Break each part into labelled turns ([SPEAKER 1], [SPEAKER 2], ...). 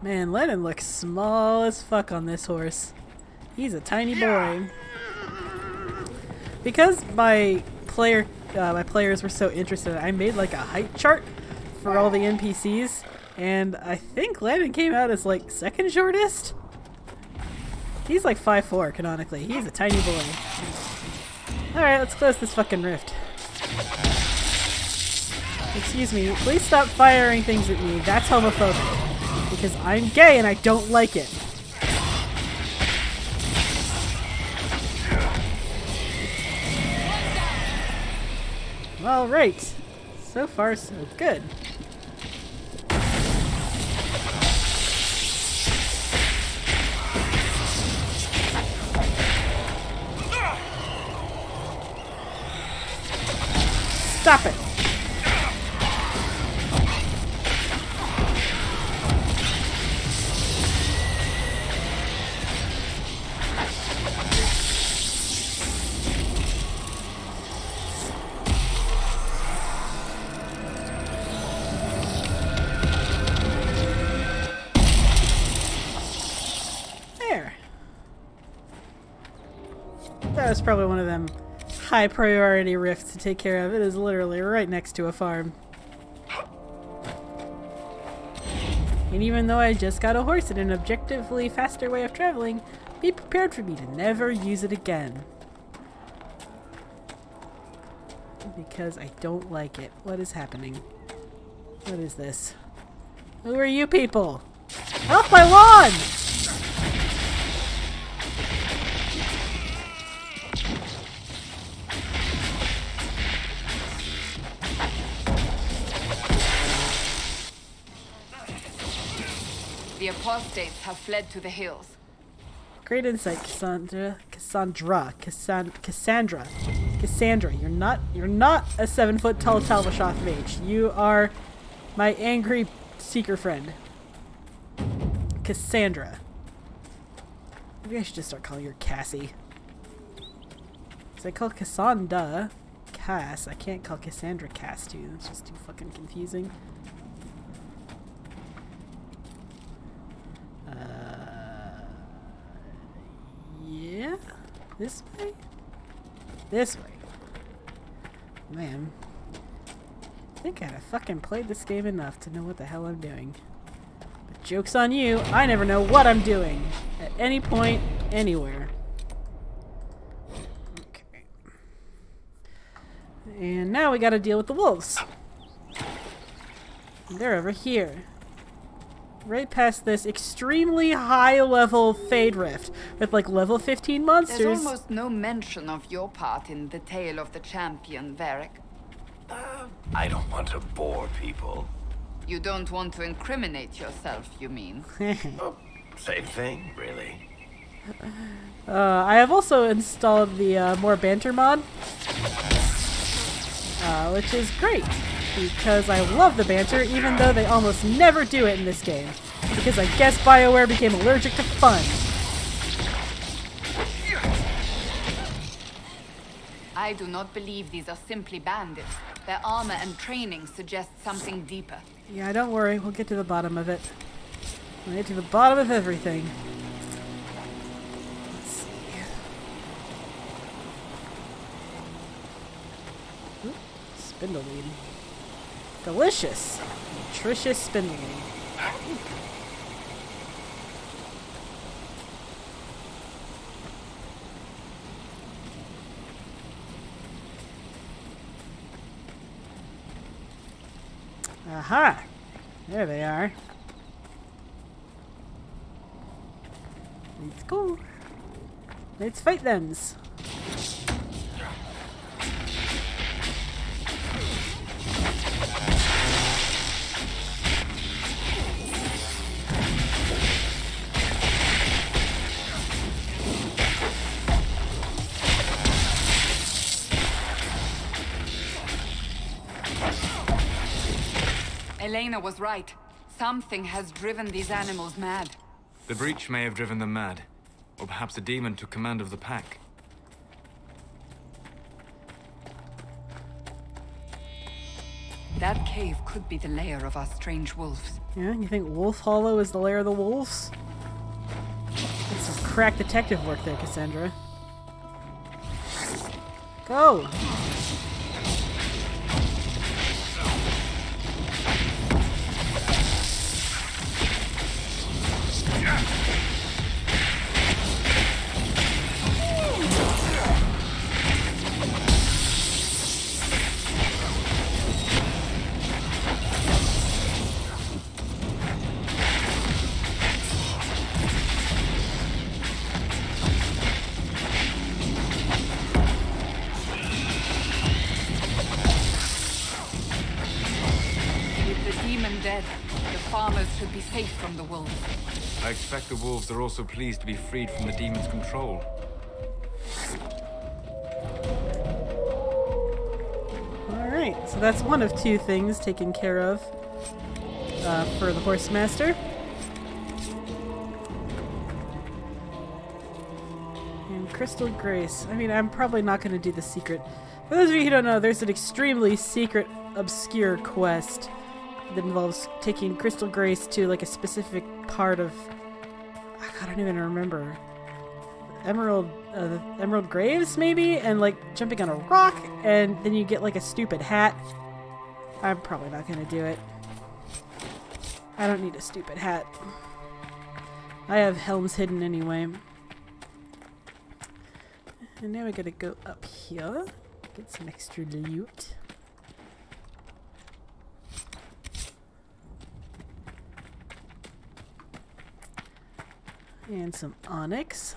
[SPEAKER 1] Man, Lennon looks small as fuck on this horse. He's a tiny boy. Because my players were so interested, I made like a height chart for all the NPCs, and I think Lennon came out as like second shortest. He's like 5'4" canonically. He's a tiny boy. Alright, let's close this fucking rift. Excuse me, please stop firing things at me. That's homophobic. Because I'm gay and I don't like it. Alright. So far, so good. Stop it! There. That was probably one of them high priority rifts to take care of. It is literally right next to a farm. And even though I just got a horse in an objectively faster way of traveling, be prepared for me to never use it again. Because I don't like it. What is happening? What is this? Who are you people? Off my lawn!
[SPEAKER 2] The apostates have fled to the hills.
[SPEAKER 1] Great insight, Cassandra. You're not a 7-foot tall Talvashoth mage. You are my angry seeker friend. Cassandra. Maybe I should just start calling her Cassie. Because I call Cassandra Cass. I can't call Cassandra Cass too. It's just too fucking confusing. Yeah? This way? This way. Man. I think I'd have fucking played this game enough to know what the hell I'm doing. But joke's on you, I never know what I'm doing. At any point, anywhere. Okay. And now we gotta deal with the wolves. They're over here. Right past this extremely high level Fade Rift with like level 15 monsters.
[SPEAKER 2] There's almost no mention of your part in the tale of the champion, Varric.
[SPEAKER 3] I don't want to bore people.
[SPEAKER 2] You don't want to incriminate yourself, you mean?
[SPEAKER 3] Same thing, really.
[SPEAKER 1] I have also installed the more banter mod, which is great. Because I love the banter, even though they almost never do it in this game. Because I guess BioWare became allergic to fun.
[SPEAKER 2] I do not believe these are simply bandits. Their armor and training suggest something deeper.
[SPEAKER 1] Yeah, don't worry. We'll get to the bottom of it. We'll get to the bottom of everything. Let's see. Ooh, spindleweed. Delicious. Nutritious spindleweed. Aha! There they are. Let's go. Let's fight them.
[SPEAKER 2] Elena was right. Something has driven these animals mad.
[SPEAKER 4] The breach may have driven them mad. Or perhaps a demon took command of the pack.
[SPEAKER 2] That cave could be the lair of our strange wolves.
[SPEAKER 1] Yeah, you think Wolf Hollow is the lair of the wolves? That's some crack detective work there, Cassandra. Go!
[SPEAKER 2] Dead. The farmers should be safe from the wolves.
[SPEAKER 4] I expect the wolves are also pleased to be freed from the demon's control.
[SPEAKER 1] Alright, so that's one of two things taken care of for the Horse Master. And Crystal Grace. I mean, I'm probably not going to do the secret. For those of you who don't know, there's an extremely secret, obscure quest that involves taking Crystal Grace to like a specific part of, I don't even remember, the Emerald Graves maybe, and like jumping on a rock, and then you get like a stupid hat. I'm probably not gonna do it. I don't need a stupid hat. I have Helm's Hidden anyway. And now we gotta go up here, get some extra loot. And some onyx.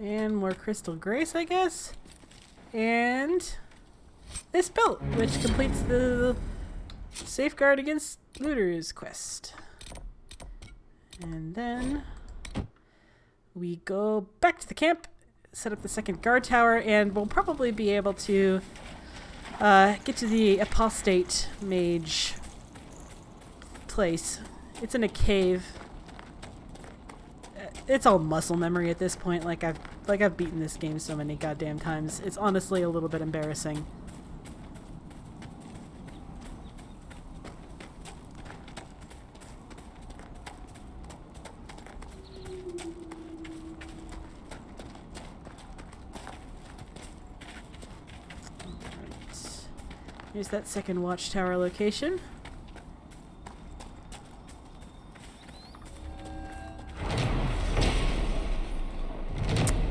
[SPEAKER 1] And more Crystal Grace, I guess. And this belt, which completes the Safeguard Against Looters quest. And then we go back to the camp, set up the second guard tower, and we'll probably be able to get to the apostate mage place. It's in a cave. It's all muscle memory at this point. Like I've beaten this game so many goddamn times. It's honestly a little bit embarrassing. Alright. Here's that second watchtower location.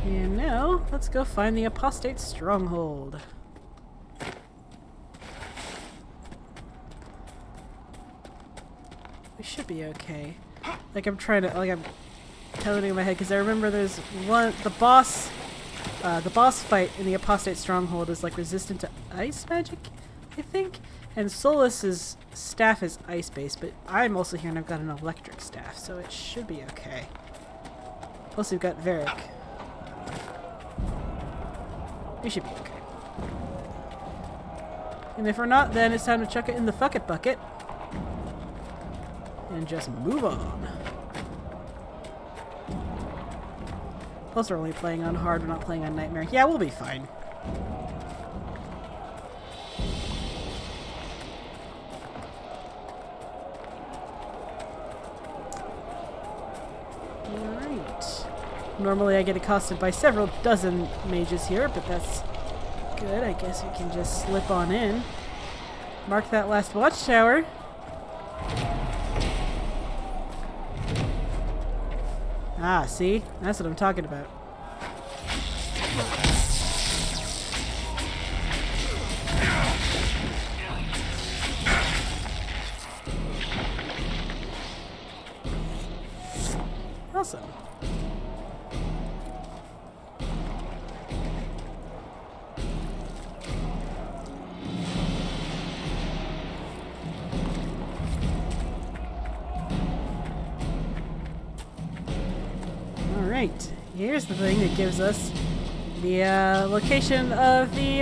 [SPEAKER 1] And now, let's go find the apostate stronghold. We should be okay. Like I'm telling in my head because I remember there's one, the boss fight in the apostate stronghold is like resistant to ice magic, I think. And Solus's staff is ice based, but I'm also here and I've got an electric staff, so it should be okay. Plus we've got Varric. We should be okay. And if we're not, then it's time to chuck it in the fuck it bucket. And just move on. Plus we're only playing on hard, we're not playing on nightmare. Yeah, we'll be fine. Alright. Normally I get accosted by several dozen mages here, but that's good. I guess we can just slip on in. Mark that last watchtower. Ah, see? That's what I'm talking about. Awesome. Alright, here's the thing that gives us the location of the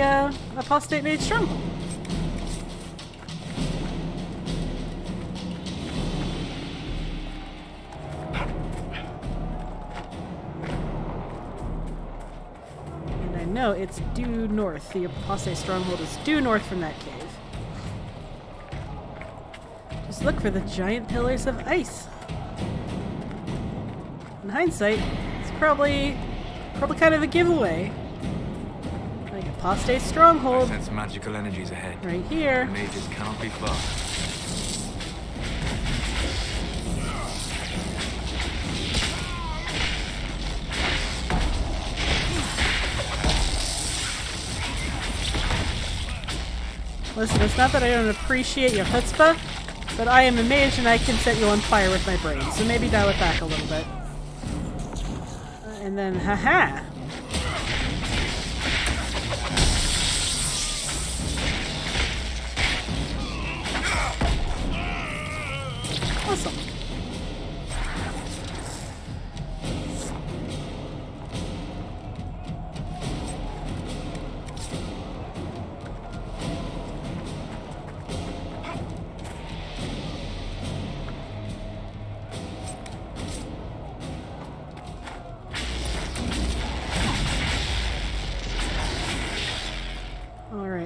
[SPEAKER 1] apostate mage stronghold. And I know it's due north. The apostate stronghold is due north from that cave. look for the giant pillars of ice. In hindsight, it's probably kind of a giveaway. Like Apostate's
[SPEAKER 4] I
[SPEAKER 1] stronghold.
[SPEAKER 4] sense magical energies ahead.
[SPEAKER 1] Right here.
[SPEAKER 4] Mages cannot be far.
[SPEAKER 1] Listen, it's not that I don't appreciate your chutzpah, but I am a mage and I can set you on fire with my brain, so maybe dial it back a little bit. And then, haha! Awesome.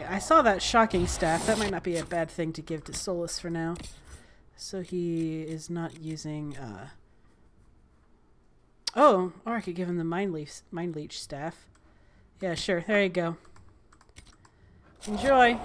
[SPEAKER 1] I saw that shocking staff. That might not be a bad thing to give to Solus for now. So he is not using, Oh, or I could give him the Mind Leech staff. Yeah, sure. There you go. Enjoy.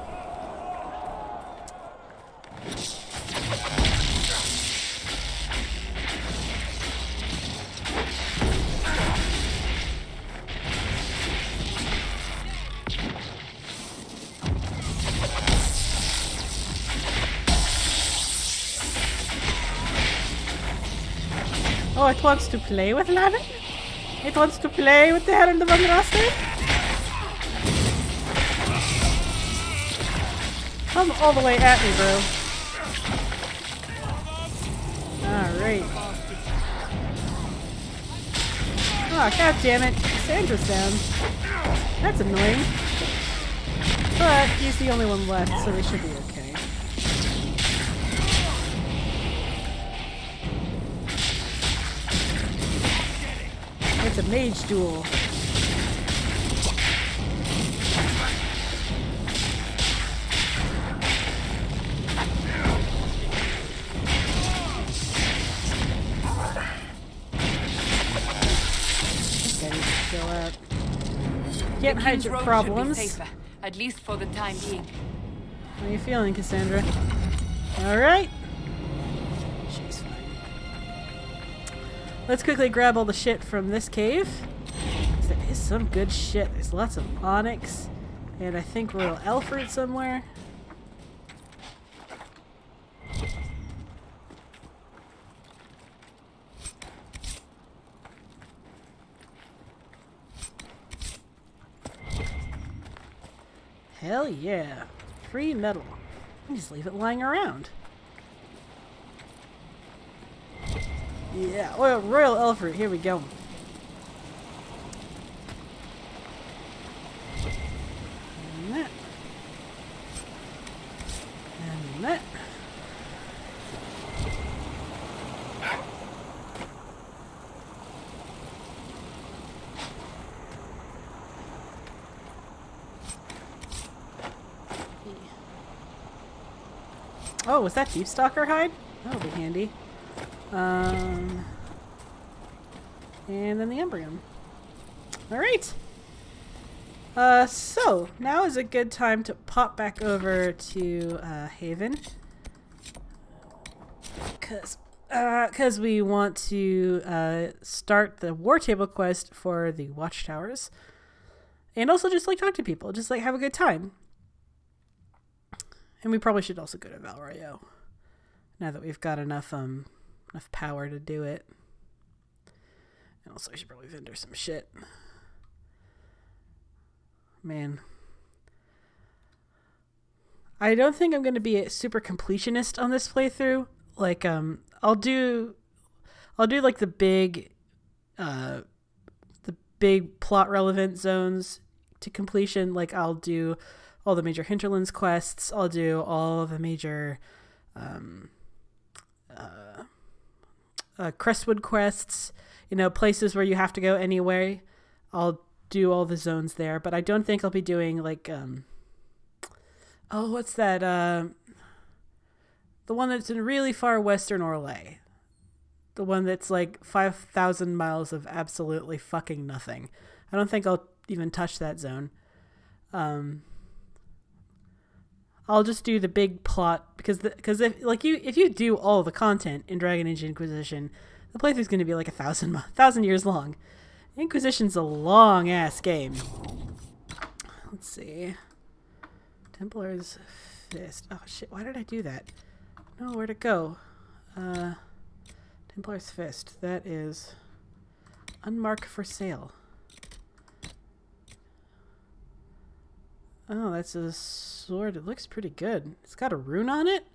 [SPEAKER 1] Oh, it wants to play with Lavin? It wants to play with the Herald of Andraste? Come all the way at me, bro. Alright. Oh, god damn it. Sandra's down. That's annoying. But he's the only one left, so they should be okay. It's a mage duel. This guy needs to chill out. Can't hide your problems.
[SPEAKER 2] Safer, at least for the time being.
[SPEAKER 1] How are you feeling, Cassandra? Alright. She's fine. Let's quickly grab all the shit from this cave. There is some good shit. There's lots of onyx. And I think Royal Elfruit somewhere. Hell yeah. Free metal. You just leave it lying around. Yeah, well, Royal Elfruit, here we go. And that. And that. Oh, was that Deepstalker hide? That'll be handy. And then the Embryon. Alright. So, now is a good time to pop back over to, Haven. Because we want to, start the War Table quest for the Watchtowers. And also just, like, talk to people. Just, like, have a good time. And we probably should also go to Valrayo. Now that we've got enough power to do it. And also I should probably vendor some shit. Man. I don't think I'm going to be a super completionist on this playthrough. Like, I'll do like the big plot relevant zones to completion. Like, I'll do all the major Hinterlands quests. I'll do all of the major Crestwood quests, you know, places where you have to go anyway. I'll do all the zones there, but I don't think I'll be doing like oh, what's that The one that's in really far western Orlais. The one that's like 5,000 miles of absolutely fucking nothing. I don't think I'll even touch that zone. I'll just do the big plot because if you do all the content in Dragon Age Inquisition, the playthrough's going to be like 1,000 years long. Inquisition's a long ass game. Let's see. Templar's Fist. Oh shit! Why did I do that? No, where'd it go? Templar's Fist. That is unmarked for sale. Oh, that's a sword. It looks pretty good. It's got a rune on it.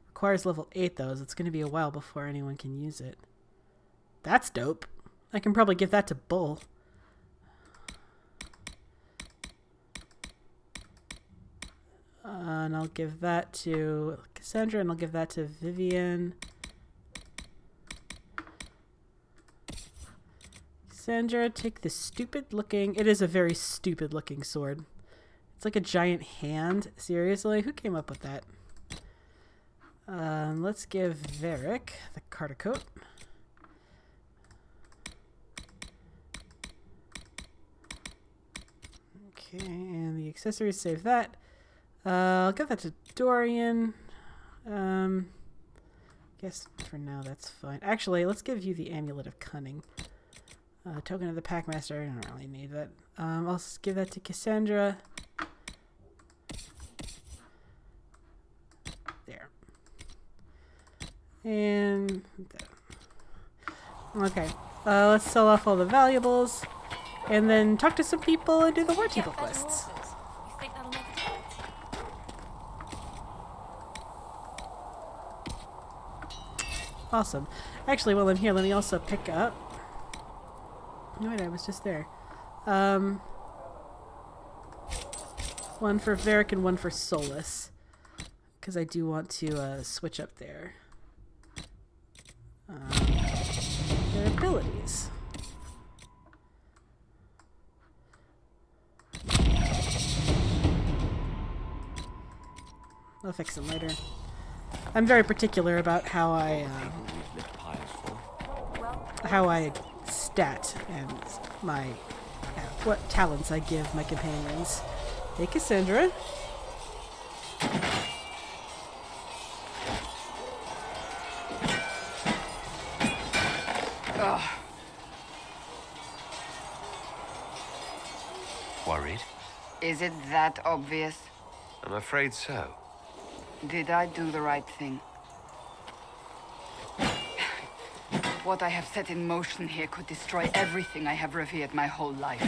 [SPEAKER 1] Requires level 8 though, so it's going to be a while before anyone can use it. That's dope. I can probably give that to Bull. And I'll give that to Cassandra, and I'll give that to Vivian. Cassandra, take this stupid looking... It is a very stupid looking sword. It's like a giant hand. Seriously? Who came up with that? Let's give Varric the Carter coat. Okay, and the accessories, save that. I'll give that to Dorian. Guess for now that's fine. Actually, let's give you the Amulet of Cunning. Token of the Packmaster, I don't really need that. I'll give that to Cassandra. There. And... okay. Let's sell off all the valuables. And then talk to some people and do the war table quests. Awesome. Actually, while I'm here, let me also pick up... No, wait, I was just there. One for Varric and one for Solus. Because I do want to switch up their abilities. I'll fix them later. I'm very particular about how I stat and my what talents I give my companions. Hey, Cassandra.
[SPEAKER 3] Worried?
[SPEAKER 2] Is it that obvious?
[SPEAKER 3] I'm afraid so.
[SPEAKER 2] Did I do the right thing? What I have set in motion here could destroy everything I have revered my whole life.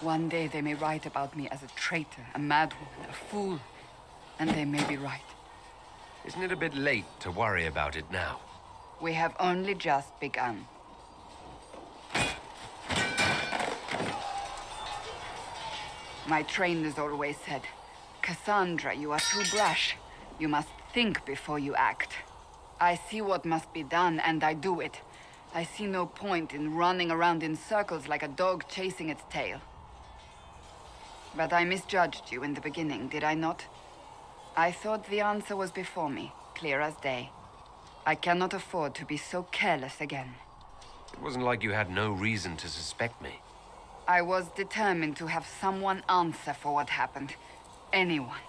[SPEAKER 2] One day they may write about me as a traitor, a madwoman, a fool, and they may be right.
[SPEAKER 3] Isn't it a bit late to worry about it now?
[SPEAKER 2] We have only just begun. My trainers always said, Cassandra, you are too brash. You must think before you act. I see what must be done, and I do it. I see no point in running around in circles like a dog chasing its tail. But I misjudged you in the beginning, did I not? I thought the answer was before me, clear as day. I cannot afford to be so careless again.
[SPEAKER 3] It wasn't like you had no reason to suspect me.
[SPEAKER 2] I was determined to have someone answer for what happened. Anyone.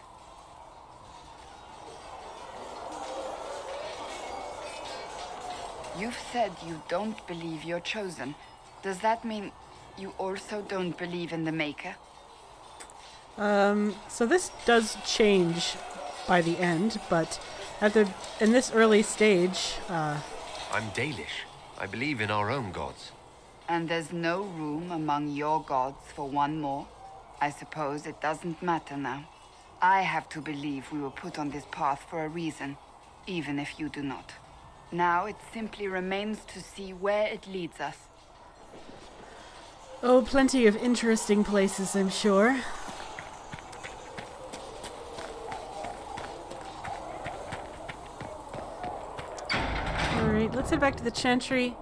[SPEAKER 2] You've said you don't believe you're chosen. Does that mean you also don't believe in the Maker?
[SPEAKER 1] So this does change by the end, but in this early stage,
[SPEAKER 3] I'm Dalish. I believe in our own gods.
[SPEAKER 2] And there's no room among your gods for one more? I suppose it doesn't matter now. I have to believe we were put on this path for a reason, even if you do not. Now it simply remains to see where it leads us.
[SPEAKER 1] Oh, plenty of interesting places, I'm sure. Alright, let's head back to the Chantry.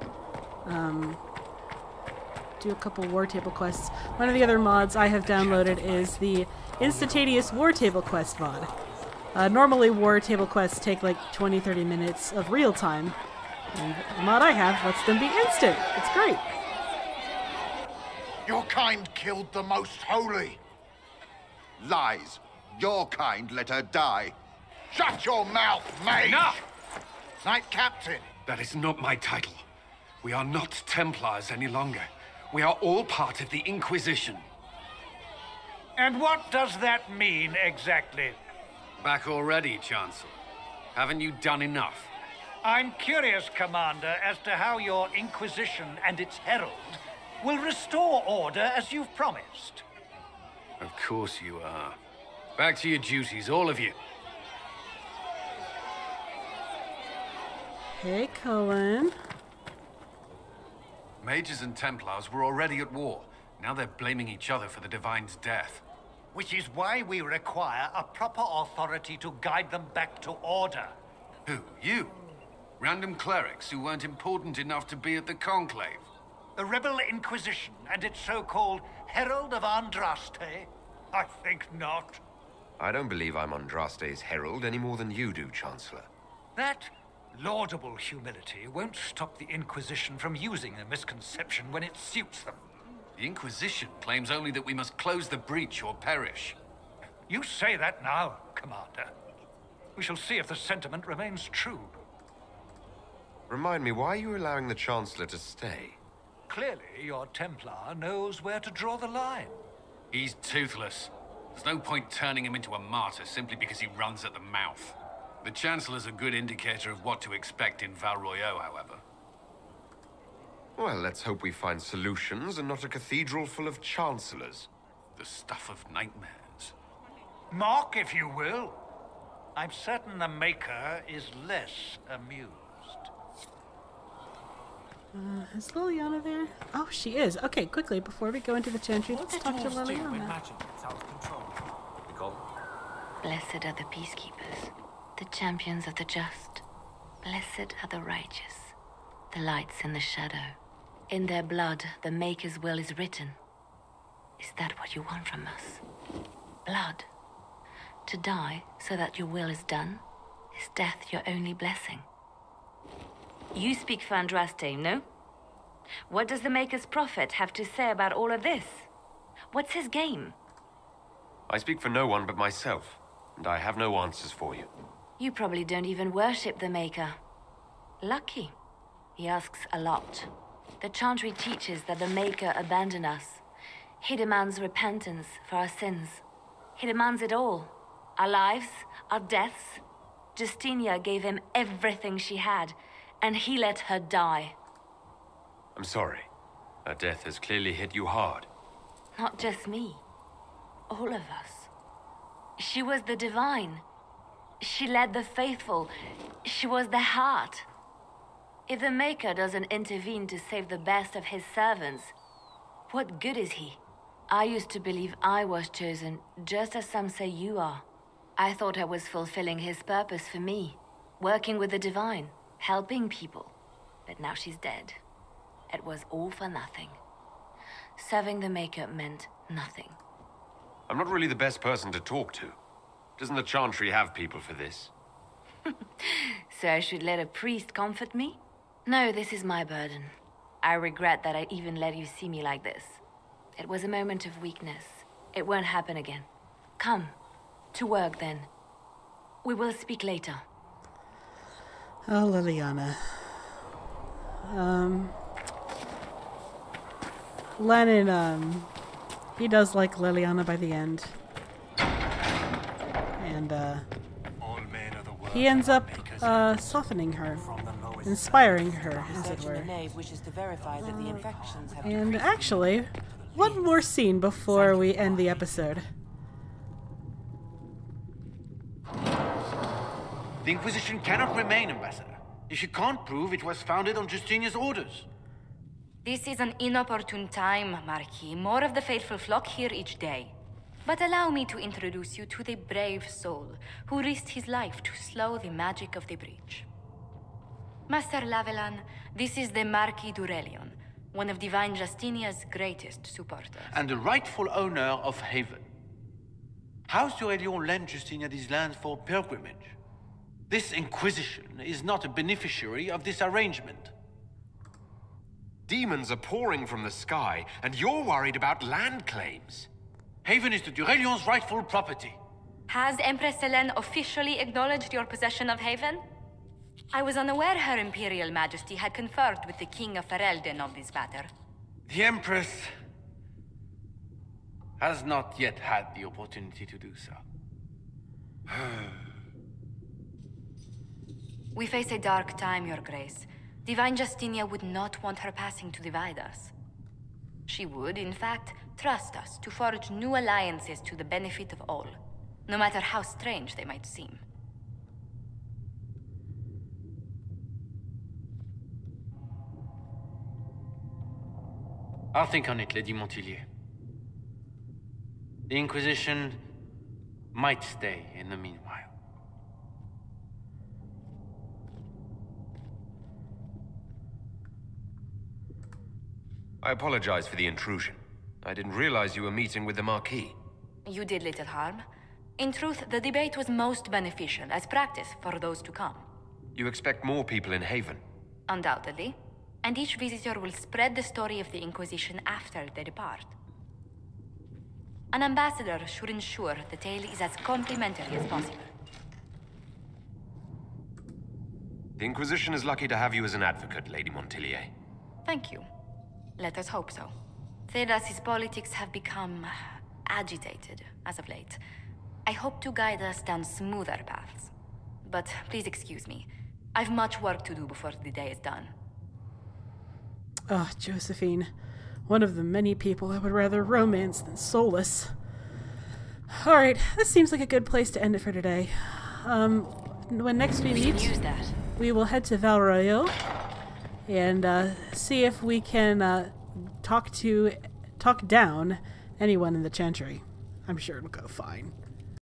[SPEAKER 1] Do a couple war table quests. One of the other mods I have downloaded is the Instantanious War Table Quest mod. Normally, war table quests take like 20-30 minutes of real time. And the mod I have lets them be instant. It's great.
[SPEAKER 5] Your kind killed the most holy.
[SPEAKER 6] Lies. Your kind let her die.
[SPEAKER 5] Shut your mouth, mate!
[SPEAKER 3] Enough!
[SPEAKER 5] Knight Captain.
[SPEAKER 3] That is not my title. We are not Templars any longer. We are all part of the Inquisition.
[SPEAKER 7] And what does that mean, exactly?
[SPEAKER 3] Back already, Chancellor. Haven't you done enough?
[SPEAKER 7] I'm curious, Commander, as to how your Inquisition and its herald will restore order as you've promised.
[SPEAKER 3] Of course you are. Back to your duties, all of you.
[SPEAKER 1] Hey, Cullen.
[SPEAKER 3] Mages and Templars were already at war. Now they're blaming each other for the Divine's death.
[SPEAKER 7] Which is why we require a proper authority to guide them back to order.
[SPEAKER 3] Who? You? Random clerics who weren't important enough to be at the Conclave?
[SPEAKER 7] The Rebel Inquisition and its so-called Herald of Andraste? I think not.
[SPEAKER 8] I don't believe I'm Andraste's herald any more than you do, Chancellor.
[SPEAKER 7] That laudable humility won't stop the Inquisition from using a misconception when it suits them.
[SPEAKER 3] The Inquisition claims only that we must close the breach or perish.
[SPEAKER 7] You say that now, Commander. We shall see if the sentiment remains true.
[SPEAKER 8] Remind me, why are you allowing the Chancellor to stay?
[SPEAKER 7] Clearly, your Templar knows where to draw the line.
[SPEAKER 3] He's toothless. There's no point turning him into a martyr simply because he runs at the mouth. The Chancellor's a good indicator of what to expect in Val Royeaux, however.
[SPEAKER 8] Well, let's hope we find solutions and not a cathedral full of chancellors.
[SPEAKER 3] The stuff of nightmares.
[SPEAKER 7] Mock, if you will. I'm certain the Maker is less amused.
[SPEAKER 1] Is Liliana there? Oh, she is. Okay, quickly, before we go into the chantry, let's talk to Liliana.
[SPEAKER 9] Blessed are the peacekeepers, the champions of the just. Blessed are the righteous, the lights in the shadow. In their blood, the Maker's will is written. Is that what you want from us? Blood? To die so that your will is done? Is death your only blessing? You speak for Andraste, no? What does the Maker's prophet have to say about all of this? What's his game?
[SPEAKER 8] I speak for no one but myself, and I have no answers for you.
[SPEAKER 9] You probably don't even worship the Maker. Lucky. He asks a lot. The Chantry teaches that the Maker abandoned us. He demands repentance for our sins. He demands it all. Our lives, our deaths. Justinia gave him everything she had, and he let her die.
[SPEAKER 8] I'm sorry. Her death has clearly hit you hard.
[SPEAKER 9] Not just me. All of us. She was the Divine. She led the faithful. She was their heart. If the Maker doesn't intervene to save the best of his servants, what good is he? I used to believe I was chosen, just as some say you are. I thought I was fulfilling his purpose for me, working with the Divine, helping people. But now she's dead. It was all for nothing. Serving the Maker meant nothing.
[SPEAKER 8] I'm not really the best person to talk to. Doesn't the Chantry have people for this?
[SPEAKER 9] So I should let a priest comfort me? No, this is my burden. I regret that I even let you see me like this. It was a moment of weakness. It won't happen again. Come. To work, then. We will speak later.
[SPEAKER 1] Oh, Liliana. Lennon, he does like Liliana by the end. And, he ends up, softening her. Inspiring her, as it were. And actually, one more scene before we end the episode.
[SPEAKER 10] The Inquisition cannot remain, Ambassador, if you can't prove it was founded on Justinia's orders.
[SPEAKER 11] This is an inopportune time, Marquis. More of the faithful flock here each day. But allow me to introduce you to the brave soul who risked his life to slow the magic of the breach. Master Lavelan, this is the Marquis d'Aurelion, one of Divine Justinia's greatest supporters.
[SPEAKER 10] And the rightful owner of Haven. House Aurelion lent Justinia these lands for pilgrimage. This Inquisition is not a beneficiary of this arrangement.
[SPEAKER 8] Demons are pouring from the sky, and you're worried about land claims.
[SPEAKER 10] Haven is the Durelion's rightful property.
[SPEAKER 11] Has Empress Selene officially acknowledged your possession of Haven? I was unaware Her Imperial Majesty had conferred with the King of Ferelden on this matter.
[SPEAKER 10] The Empress has not yet had the opportunity to do so.
[SPEAKER 11] We face a dark time, Your Grace. Divine Justinia would not want her passing to divide us. She would, in fact, trust us to forge new alliances to the benefit of all, no matter how strange they might seem.
[SPEAKER 10] I'll think on it, Lady Montilyet. The Inquisition might stay in the meanwhile.
[SPEAKER 8] I apologize for the intrusion. I didn't realize you were meeting with the Marquis.
[SPEAKER 11] You did little harm. In truth, the debate was most beneficial as practice for those to come.
[SPEAKER 8] You expect more people in Haven?
[SPEAKER 11] Undoubtedly. And each visitor will spread the story of the Inquisition after they depart. An ambassador should ensure the tale is as complimentary as possible.
[SPEAKER 8] The Inquisition is lucky to have you as an advocate, Lady Montilyet.
[SPEAKER 11] Thank you. Let us hope so. Thedas's politics have become agitated as of late. I hope to guide us down smoother paths. But please excuse me. I've much work to do before the day is done.
[SPEAKER 1] Ah, Josephine. One of the many people I would rather romance than solace. Alright, this seems like a good place to end it for today. When next we meet, we will head to Val Royeaux and see if we can talk down anyone in the Chantry. I'm sure it'll go fine.